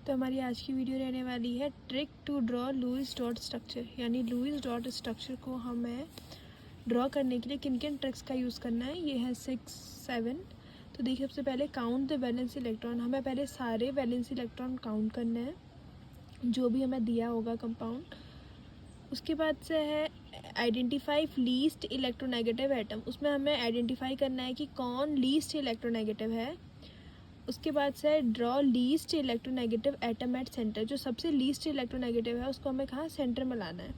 तो हमारी आज की वीडियो रहने वाली है trick to draw Lewis dot structure, यानी लुईस डॉट स्ट्रक्चर को हमें ड्रॉ करने के लिए किन किन ट्रिक्स का यूज़ करना है। ये है 6, 7। तो देखिए, सबसे पहले काउंट द वैलेंस इलेक्ट्रॉन। हमें पहले सारे वैलेंस इलेक्ट्रॉन काउंट करने हैं जो भी हमें दिया होगा कंपाउंड। उसके बाद से है आइडेंटिफाई लीस्ट इलेक्ट्रोनेगेटिव एटम। उसमें हमें आइडेंटिफाई करना है कि कौन लीस्ट इलेक्ट्रोनेगेटिव है। उसके बाद से draw least electronegative atom at centre. जो सबसे लीस्ट इलेक्ट्रोनेगेटिव है उसको हमें कहाँ सेंटर में लाना है।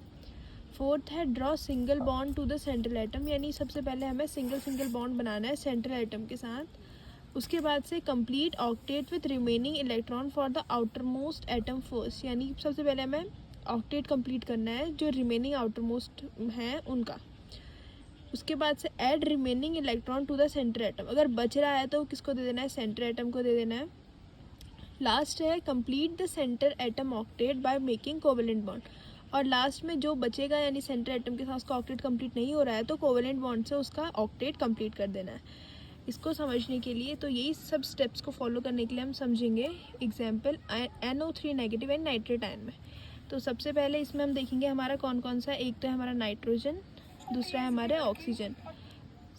फोर्थ है draw single bond to the central atom, यानी सबसे पहले हमें सिंगल बॉन्ड बनाना है सेंट्रल एटम के साथ। उसके बाद से complete octet with remaining electron for the outer most atom first, यानी सबसे पहले हमें ऑक्टेट कंप्लीट करना है जो रिमेनिंग आउटर मोस्ट हैं उनका। उसके बाद से add remaining electron to the center atom. अगर बच रहा है तो किसको दे देना है, सेंटर एटम को दे देना है। लास्ट है complete the center atom octet by making covalent bond. और लास्ट में जो बचेगा यानी सेंटर एटम के साथ उसका ऑक्टेट कंप्लीट नहीं हो रहा है तो कोवेलेंट बॉन्ड से उसका ऑक्टेट कंप्लीट कर देना है। इसको समझने के लिए तो यही सब स्टेप्स को फॉलो करने के लिए हम समझेंगे example NO3 negative and nitrate ion में। तो सबसे पहले इसमें हम देखेंगे हमारा कौन कौन सा। एक तो है हमारा नाइट्रोजन, दूसरा है हमारा ऑक्सीजन।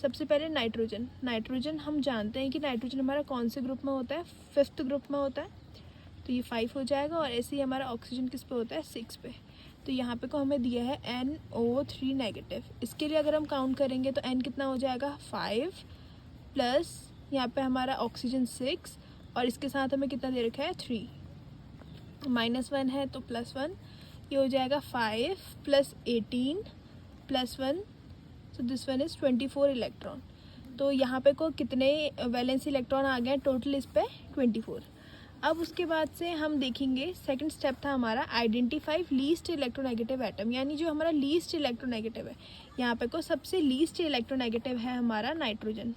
सबसे पहले नाइट्रोजन हम जानते हैं कि नाइट्रोजन हमारा कौन से ग्रुप में होता है, 5th ग्रुप में होता है, तो ये 5 हो जाएगा। और ऐसे ही हमारा ऑक्सीजन किस पे होता है, 6 पे। तो यहाँ पे को हमें दिया है NO3 नेगेटिव। इसके लिए अगर हम काउंट करेंगे तो N कितना हो जाएगा, 5 प्लस यहाँ पे हमारा ऑक्सीजन 6 और इसके साथ हमें कितना दे रखा है, 3। -1 है तो +1, ये हो जाएगा 5 + 18 + 1, तो दिस वन इज़ 24 इलेक्ट्रॉन। तो यहाँ पे को कितने वैलेंस इलेक्ट्रॉन आ गए टोटल इस पे, 24। अब उसके बाद से हम देखेंगे सेकंड स्टेप था हमारा आइडेंटिफाई लीस्ट इलेक्ट्रोनेगेटिव एटम, यानी जो हमारा लीस्ट इलेक्ट्रोनेगेटिव है। यहाँ पे को सबसे लीस्ट इलेक्ट्रोनेगेटिव है हमारा नाइट्रोजन,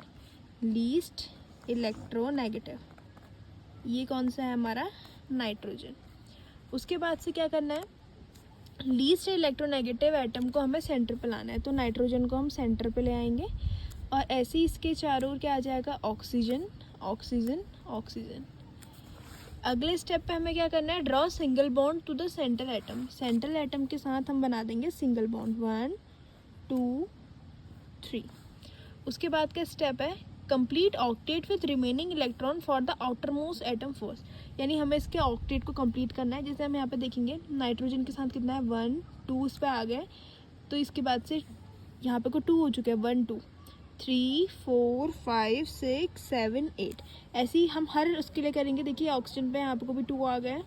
लीस्ट इलेक्ट्रोनेगेटिव। ये कौन सा है हमारा, नाइट्रोजन। उसके बाद से क्या करना है, लीस्ट इलेक्ट्रोनेगेटिव एटम को हमें सेंटर पे लाना है। तो नाइट्रोजन को हम सेंटर पे ले आएंगे और ऐसे ही इसके चारों ओर क्या आ जाएगा, ऑक्सीजन ऑक्सीजन ऑक्सीजन। अगले स्टेप पे हमें क्या करना है, draw single bond to the central atom. Central atom के साथ हम बना देंगे सिंगल बॉन्ड, 1 2 3। उसके बाद का स्टेप है complete octet with remaining electron for the outer most atom first, यानी हमें इसके ऑक्टेट को कंप्लीट करना है। जैसे हम यहाँ पे देखेंगे नाइट्रोजन के साथ कितना है, 1 2 इस पे आ गए, तो इसके बाद से यहाँ पे को 2 हो चुके हैं, 1 2 3 4 5 6 7 8। ऐसे ही हम हर उसके लिए करेंगे। देखिए ऑक्सीजन पे यहाँ पे को भी 2 आ गए,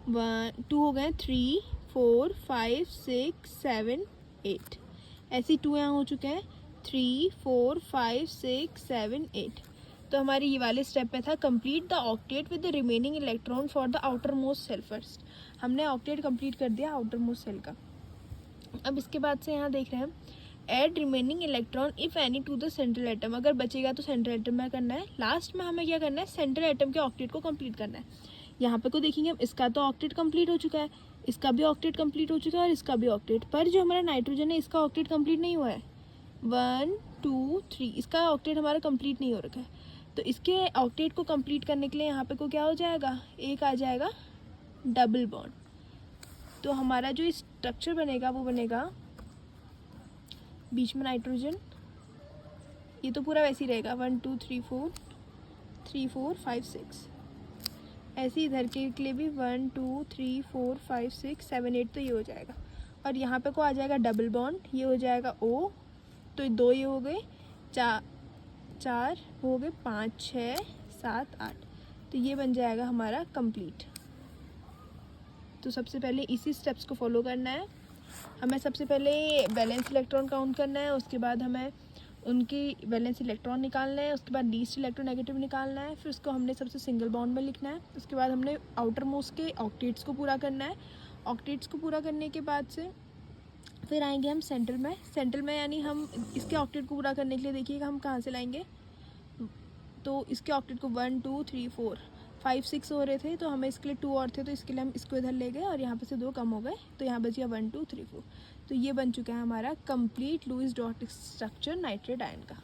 1 2 हो गए, 3 4 5 6 7 8। ऐसे ही 2 यहाँ हो चुके हैं, 3 4 5 6 7 8। तो हमारी ये वाले स्टेप में था complete the octet with the remaining electron for the outermost shell first. हमने ऑक्टेट कंप्लीट कर दिया आउटर मोस्ट सेल का। अब इसके बाद से यहाँ देख रहे हैं add remaining electron if any two the central atom. अगर बचेगा तो सेंट्रल एटम में करना है। लास्ट में हमें क्या करना है, सेंट्रल एटम के ऑक्टेट को कंप्लीट करना है। यहाँ पे को देखेंगे हम, इसका तो ऑक्टेट कंप्लीट हो चुका है, इसका भी ऑक्टेट कंप्लीट हो चुका है और इसका भी ऑक्टेट। पर जो हमारा नाइट्रोजन है इसका ऑक्टेट कंप्लीट नहीं हुआ है, 1 2 3, इसका ऑक्टेट हमारा कंप्लीट नहीं हो रखा है। तो इसके ऑक्टेट को कंप्लीट करने के लिए यहाँ पे को क्या हो जाएगा, एक आ जाएगा डबल बॉन्ड। तो हमारा जो स्ट्रक्चर बनेगा वो बनेगा बीच में नाइट्रोजन, ये तो पूरा वैसे ही रहेगा, 1 2 3 4 5 6। ऐसे इधर के लिए भी 1 2 3 4 5 6 7 8, तो ये हो जाएगा। और यहाँ पे को आ जाएगा डबल बॉन्ड, ये हो जाएगा O, तो 2 ये हो गए, 4 हो गए, 5 6 7 8, तो ये बन जाएगा हमारा कंप्लीट। तो सबसे पहले इसी स्टेप्स को फॉलो करना है। हमें सबसे पहले वैलेंस इलेक्ट्रॉन काउंट करना है, उसके बाद हमें उनकी वैलेंस इलेक्ट्रॉन निकालना है, उसके बाद लीस्ट इलेक्ट्रोनेगेटिव निकालना है, फिर उसको हमने सबसे सिंगल बॉन्ड में लिखना है। उसके बाद हमने आउटर मोस्ट के ऑक्टेट्स को पूरा करना है। ऑक्टेट्स को पूरा करने के बाद से फिर आएंगे हम सेंट्रल में यानी हम इसके ऑक्टेट को पूरा करने के लिए देखिएगा हम कहाँ से लाएंगे। तो इसके ऑक्टेट को 1 2 3 4 5 6 हो रहे थे, तो हमें इसके लिए 2 और थे, तो इसके लिए हम इसको इधर ले गए और यहाँ पे से 2 कम हो गए, तो यहाँ बच गया 1 2 3 4। तो ये बन चुका है हमारा complete Lewis dot structure nitrate ion का।